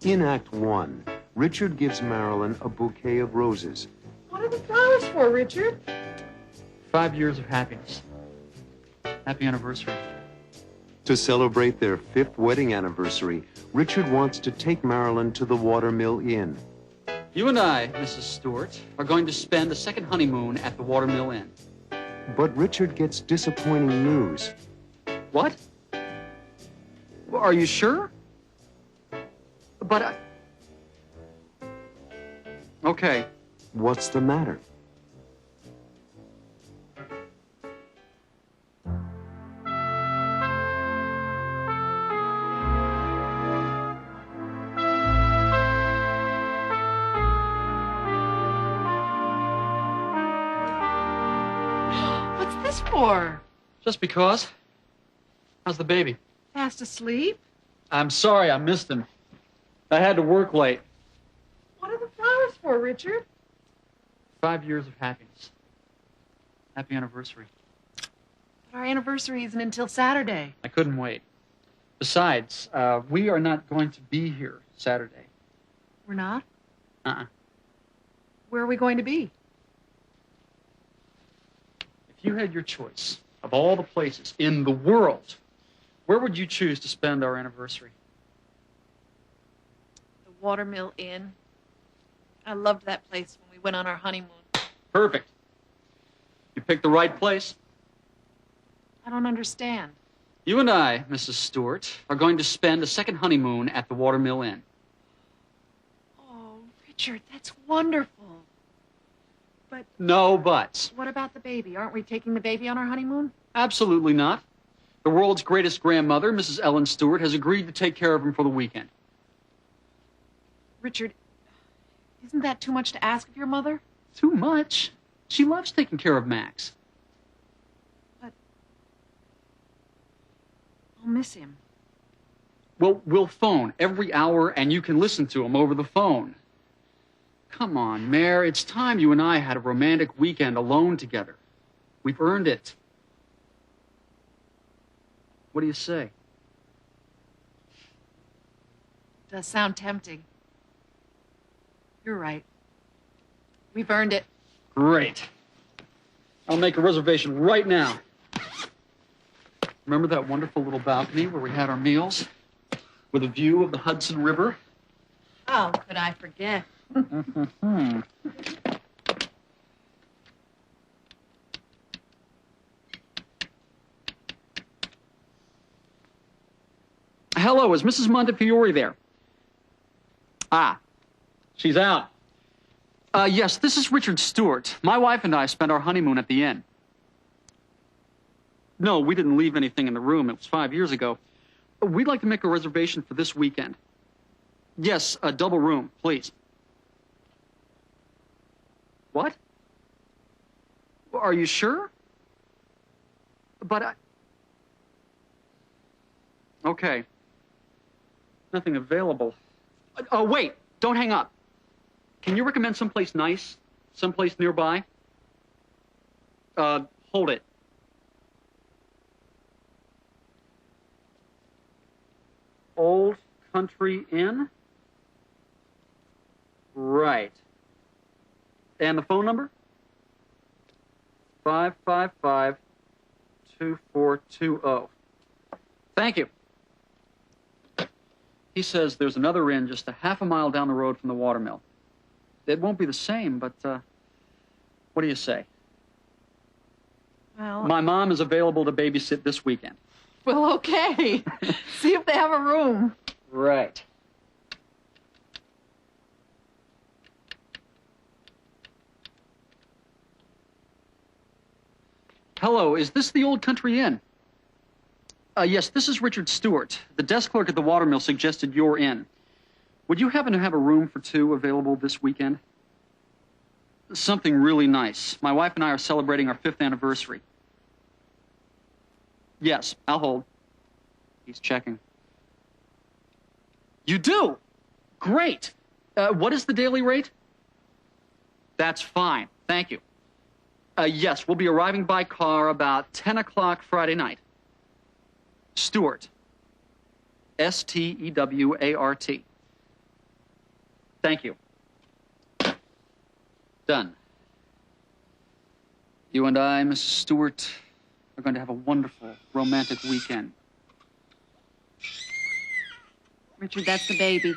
In Act One, Richard gives Marilyn a bouquet of roses. What are the flowers for, Richard? 5 years of happiness. Happy anniversary. To celebrate their 5th wedding anniversary, Richard wants to take Marilyn to the Watermill Inn. You and I, Mrs. Stewart, are going to spend a second honeymoon at the Watermill Inn. But Richard gets disappointing news. What? Well, are you sure? But I... Okay. What's the matter? What's this for? Just because. How's the baby? Fast asleep? I'm sorry I missed him. I had to work late. What are the flowers for, Richard? 5 years of happiness. Happy anniversary. But our anniversary isn't until Saturday. I couldn't wait. Besides, we are not going to be here Saturday. We're not? Uh-uh. Where are we going to be? If you had your choice of all the places in the world, where would you choose to spend our anniversary? The Watermill Inn. I loved that place when we went on our honeymoon. Perfect. You picked the right place. I don't understand. You and I, Mrs. Stewart, are going to spend a second honeymoon at the Watermill Inn. Oh, Richard, that's wonderful. But... No buts. What about the baby? Aren't we taking the baby on our honeymoon? Absolutely not. The world's greatest grandmother, Mrs. Ellen Stewart, has agreed to take care of him for the weekend. Richard, isn't that too much to ask of your mother? Too much? She loves taking care of Max. But... I'll miss him. Well, we'll phone every hour, and you can listen to him over the phone. Come on, Mare, it's time you and I had a romantic weekend alone together. We've earned it. What do you say? It does sound tempting. You're right. We've earned it. Great. I'll make a reservation right now. Remember that wonderful little balcony where we had our meals? With a view of the Hudson River? Oh, could I forget? Hello, is Mrs. Montefiore there? Ah, she's out. Yes, this is Richard Stewart. My wife and I spent our honeymoon at the inn. No, we didn't leave anything in the room. It was 5 years ago. We'd like to make a reservation for this weekend. Yes, a double room, please. What? Are you sure? But I... Okay. Nothing available. Oh, wait! Don't hang up. Can you recommend someplace nice? Someplace nearby? Hold it. Old Country Inn? Right. And the phone number? 555-2420. Thank you. He says there's another inn just a half a mile down the road from the Watermill. It won't be the same, but, what do you say? Well... My mom is available to babysit this weekend. Well, okay. See if they have a room. Right. Hello, is this the Old Country Inn? Yes, this is Richard Stewart. The desk clerk at the Watermill suggested your inn. Would you happen to have a room for two available this weekend? Something really nice. My wife and I are celebrating our 5th anniversary. Yes, I'll hold. He's checking. You do? Great. What is the daily rate? That's fine. Thank you. Yes, we'll be arriving by car about 10 o'clock Friday night. Stewart. S-T-E-W-A-R-T. Thank you. Done. You and I, Mrs. Stewart, are going to have a wonderful, romantic weekend. Richard, that's the baby.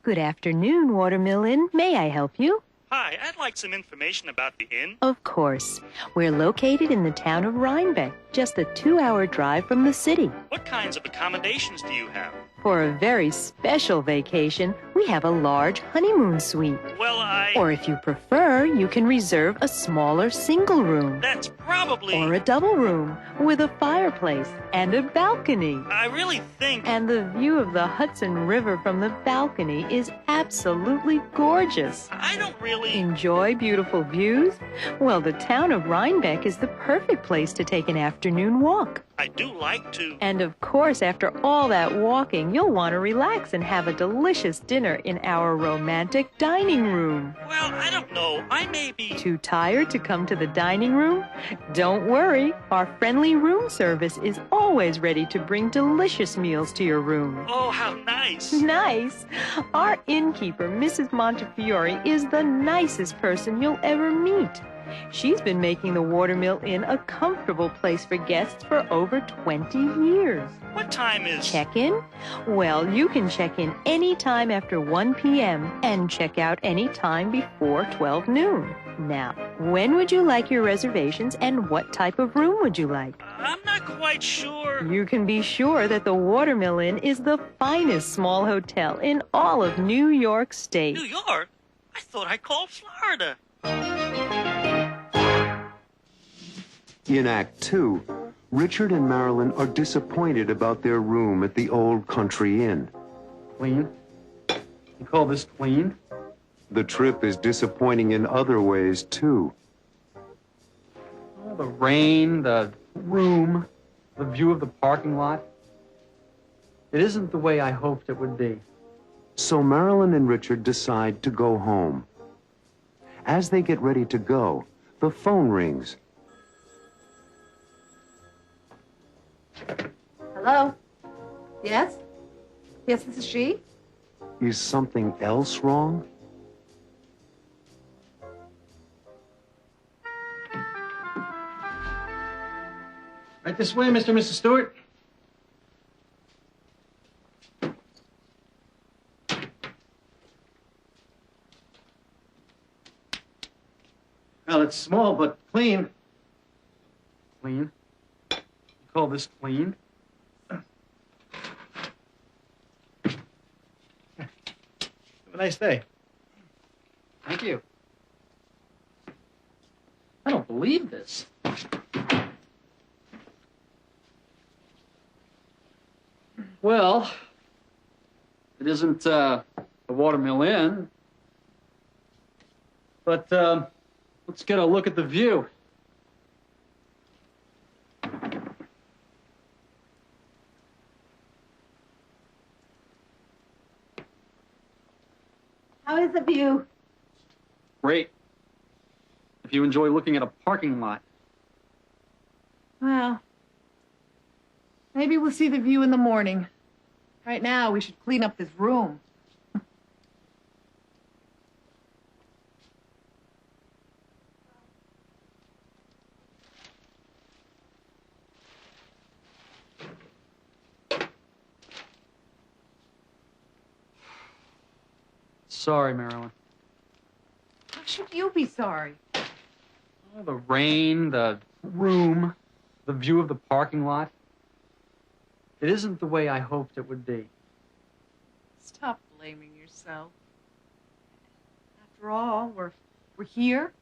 Good afternoon, Watermill Inn. May I help you? Hi, I'd like some information about the inn. Of course. We're located in the town of Rhinebeck, just a 2-hour drive from the city. What kinds of accommodations do you have? For a very special vacation, we have a large honeymoon suite. Well, Or if you prefer, you can reserve a smaller single room. That's probably... Or a double room with a fireplace and a balcony. I really think... And the view of the Hudson River from the balcony is absolutely gorgeous. I don't really... Enjoy beautiful views? Well, the town of Rhinebeck is the perfect place to take an afternoon walk. I do like to... And of course, after all that walking, you'll want to relax and have a delicious dinner in our romantic dining room. Well, I don't know. I may be... Too tired to come to the dining room? Don't worry. Our friendly room service is always ready to bring delicious meals to your room. Oh, how nice. Nice. Our innkeeper, Mrs. Montefiore, is the nicest person you'll ever meet. She's been making the Watermill Inn a comfortable place for guests for over 20 years. What time is... Check-in? Well, you can check in any time after 1 p.m. and check out any time before 12 noon. Now, when would you like your reservations and what type of room would you like? I'm not quite sure. You can be sure that the Watermill Inn is the finest small hotel in all of New York State. New York? I thought I called Florida. In Act Two, Richard and Marilyn are disappointed about their room at the Old Country Inn. Clean? You call this clean? The trip is disappointing in other ways, too. Oh, the rain, the room, the view of the parking lot. It isn't the way I hoped it would be. So Marilyn and Richard decide to go home. As they get ready to go, the phone rings. Hello? Yes? Yes, this is she? Is something else wrong? Right this way, Mr. and Mrs. Stewart. Well, it's small, but clean. Clean? You call this clean? Have a nice day. Thank you. I don't believe this. Well, it isn't the Watermill Inn, but let's get a look at the view. How is the view? Great. If you enjoy looking at a parking lot. Well, maybe we'll see the view in the morning. Right now, we should clean up this room. Sorry, Marilyn. How should you be sorry? Oh, the rain, the room, the view of the parking lot. It isn't the way I hoped it would be. Stop blaming yourself. After all, we're here.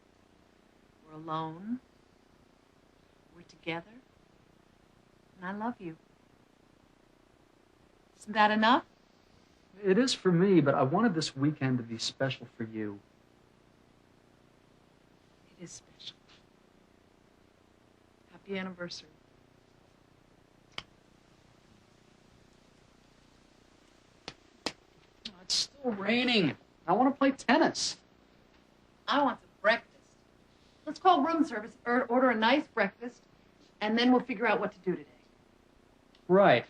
We're alone. We're together. And I love you. Isn't that enough? It is for me, but I wanted this weekend to be special for you. It is special. Happy anniversary. Oh, it's still raining. I want to play tennis. I want some breakfast. Let's call room service, order a nice breakfast, and then we'll figure out what to do today. Right.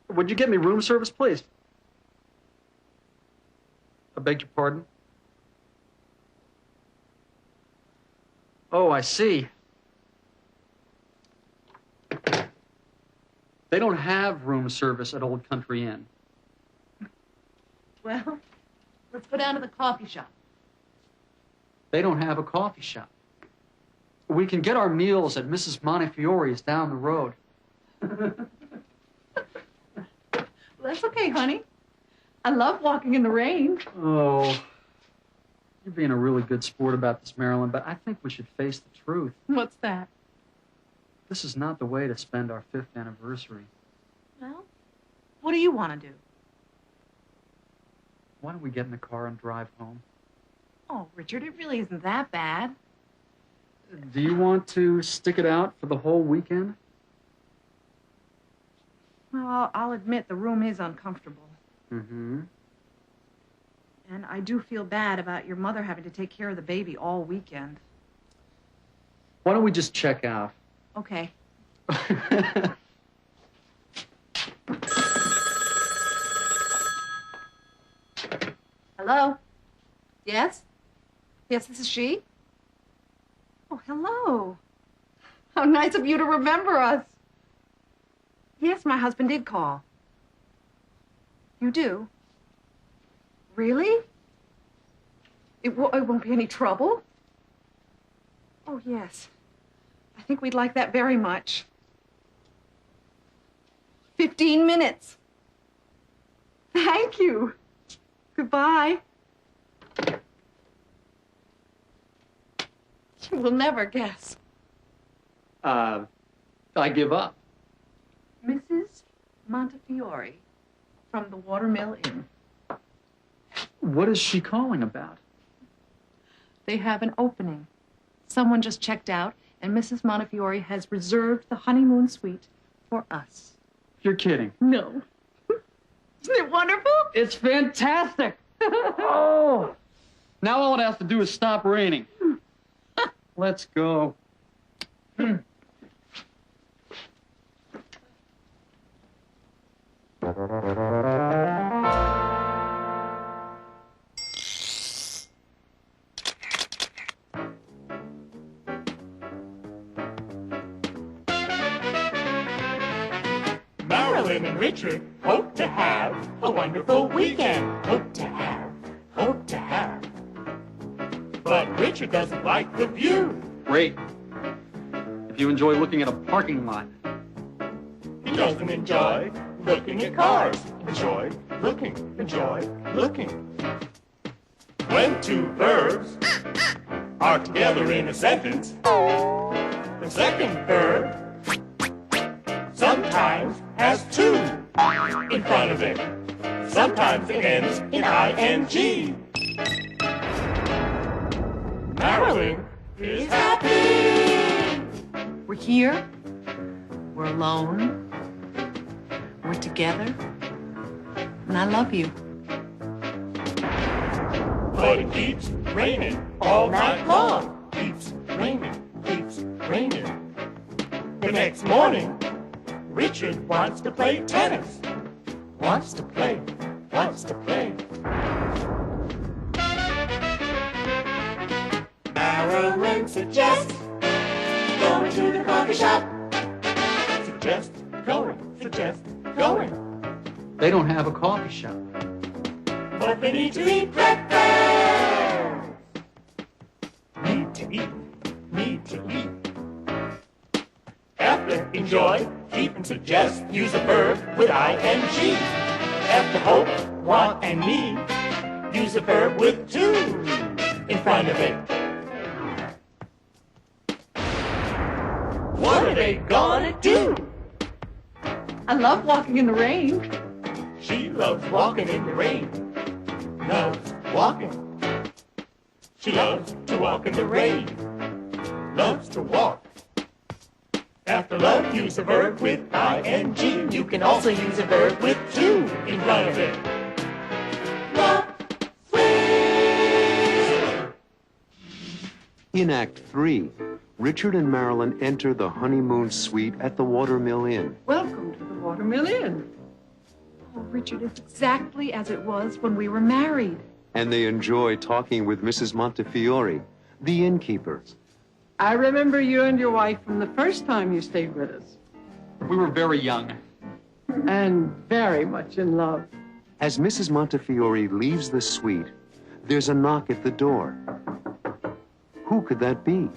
Would you get me room service, please? I beg your pardon? Oh, I see. They don't have room service at Old Country Inn. Well, let's go down to the coffee shop. They don't have a coffee shop. We can get our meals at Mrs. Montefiore's down the road. That's okay, honey. I love walking in the rain. Oh, you're being a really good sport about this, Marilyn, but I think we should face the truth. What's that? This is not the way to spend our 5th anniversary. Well, what do you want to do? Why don't we get in the car and drive home? Oh, Richard, it really isn't that bad. Do you want to stick it out for the whole weekend? Well, I'll admit the room is uncomfortable. Mm-hmm. And I do feel bad about your mother having to take care of the baby all weekend. Why don't we just check out? Okay. Hello? Yes? Yes, this is she? Oh, hello. How nice of you to remember us. Yes, my husband did call. You do? Really? It won't be any trouble? Oh, yes. I think we'd like that very much. 15 minutes. Thank you. Goodbye. You will never guess. I give up. Mrs. Montefiore from the Watermill Inn. What is she calling about? They have an opening. Someone just checked out, and Mrs. Montefiore has reserved the honeymoon suite for us. You're kidding. No. Isn't it wonderful? It's fantastic. Oh, now all it has to do is stop raining. Let's go. Marilyn and Richard hope to have a wonderful weekend. Hope to have. But Richard doesn't like the view. Great. If you enjoy looking at a parking lot. He doesn't enjoy looking at cars. Enjoy looking. When two verbs are together in a sentence, the second verb sometimes has two in front of it. Sometimes it ends in ing. Marilyn is happy. We're here. We're alone. We're together. And I love you. But it keeps raining all night long. Keeps raining. The next morning, Richard wants to play tennis. Wants to play. Marilyn suggests going to the coffee shop. Suggest going. They don't have a coffee shop. But they need to eat breakfast. Need to eat. After enjoy, keep and suggest, use a verb with ing. After hope, want, and need, use a verb with to in front of it. What are they gonna do? I love walking in the rain. She loves walking in the rain. Loves walking. She loves to walk in the rain. Loves to walk. After love, use a verb with ing. You can also use a verb with to in front of it. Love, sweet. In Act 3, Richard and Marilyn enter the honeymoon suite at the Watermill Inn. Welcome to the Watermill Inn. Oh, Richard, it's exactly as it was when we were married. And they enjoy talking with Mrs. Montefiore, the innkeeper. I remember you and your wife from the first time you stayed with us, We were very young. and very much in love. As Mrs. Montefiore leaves the suite, there's a knock at the door. Who could that be?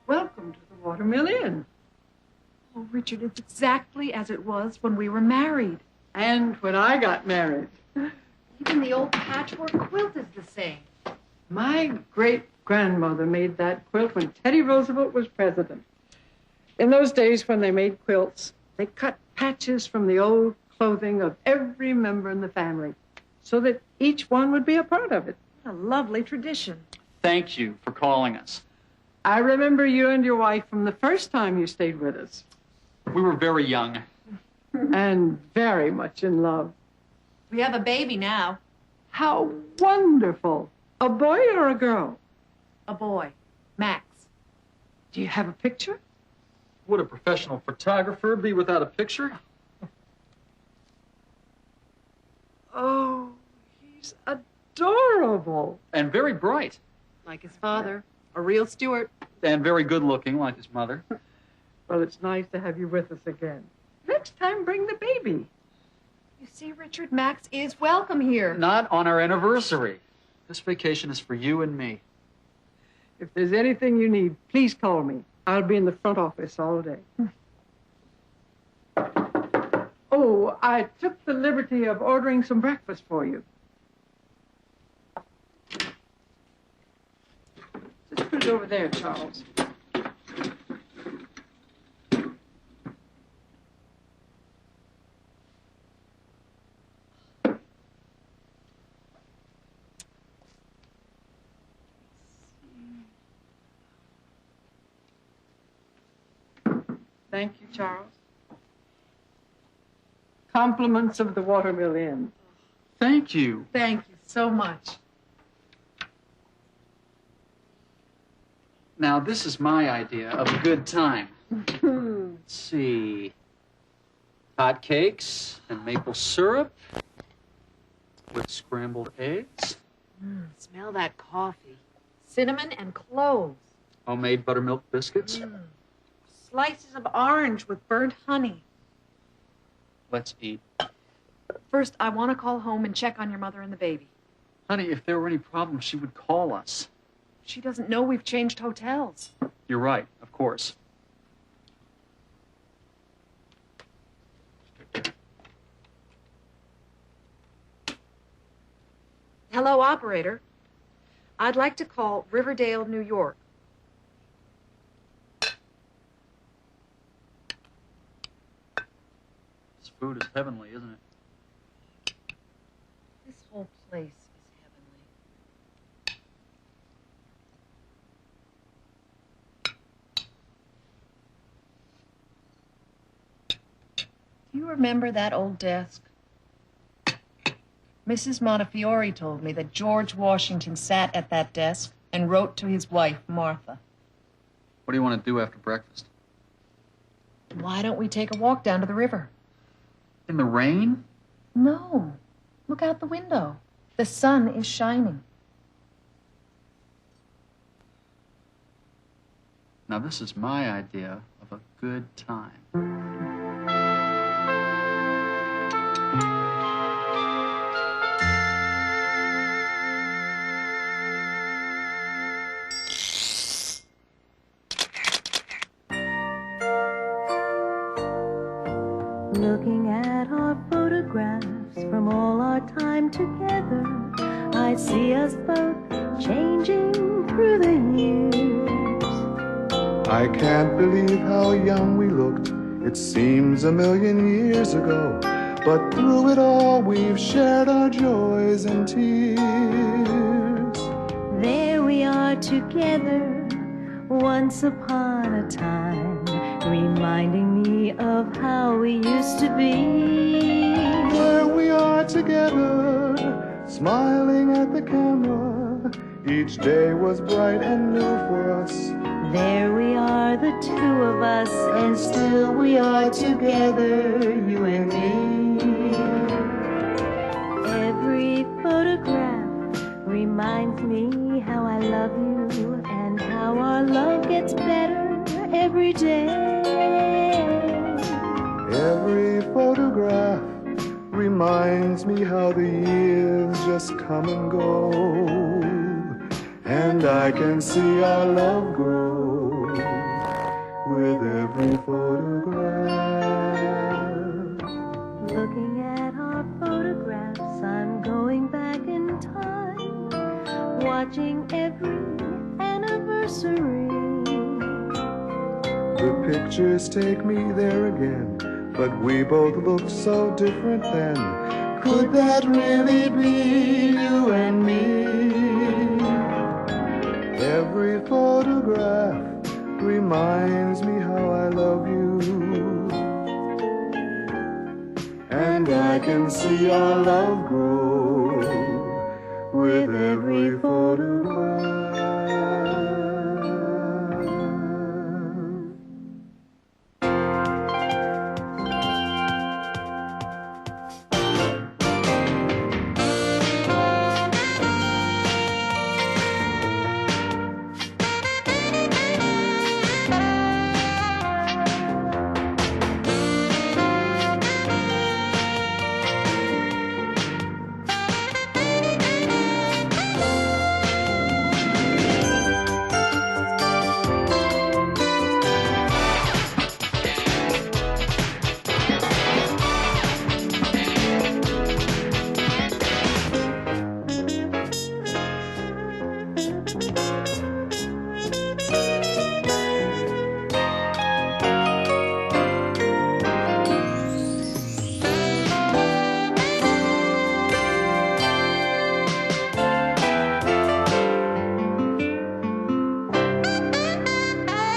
Welcome to the Watermill Inn. Oh, Richard, it's exactly as it was when we were married. And when I got married, Even the old patchwork quilt is the same. my great-grandmother made that quilt when Teddy Roosevelt was president. In those days when they made quilts, they cut patches from the old clothing of every member in the family so that each one would be a part of it. What a lovely tradition. Thank you for calling us. I remember you and your wife from the first time you stayed with us, We were very young. and very much in love. We have a baby now. How wonderful! A boy or a girl? A boy. Max. Do you have a picture? Would a professional photographer be without a picture? Oh, he's adorable. And very bright. Like his father. A real Stuart. And very good looking, like his mother. Well, it's nice to have you with us again. Next time, bring the baby. You see, Richard, Max is welcome here. Not on our anniversary. This vacation is for you and me. If there's anything you need, please call me. I'll be in the front office all day. Oh, I took the liberty of ordering some breakfast for you. Just put it over there, Charles. Thank you, Charles. Compliments of the Watermill Inn. Thank you. Thank you so much. Now, this is my idea of a good time. Let's see. Hot cakes and maple syrup with scrambled eggs. Smell that coffee. Cinnamon and cloves. Homemade buttermilk biscuits. Slices of orange with burnt honey. Let's eat. First, I want to call home and check on your mother and the baby. Honey, if there were any problems, she would call us. She doesn't know we've changed hotels. You're right, of course. Hello, operator. I'd like to call Riverdale, New York. This food is heavenly, isn't it? This whole place is heavenly. Do you remember that old desk? Mrs. Montefiore told me that George Washington sat at that desk and wrote to his wife, Martha. What do you want to do after breakfast? Why don't we take a walk down to the river? In the rain? No. Look out the window. The sun is shining. Now, this is my idea of a good time. Looking at our photographs from all our time together, I see us both changing through the years. I can't believe how young we looked. It seems a million years ago. But through it all, we've shared our joys and tears. There we are together, once upon a time, reminding me me of how we used to be. There we are together, smiling at the camera. Each day was bright and new for us. There we are, the two of us, and still we are together, you and me. Every photograph reminds me how I love you and how our love gets better every day. Every photograph reminds me how the years just come and go, and I can see our love grow with every photograph. Looking at our photographs, I'm going back in time, watching every anniversary. The pictures take me there again, but we both look so different then. Could that really be you and me? Every photograph reminds me how I love you, and I can see our love grow with every photograph.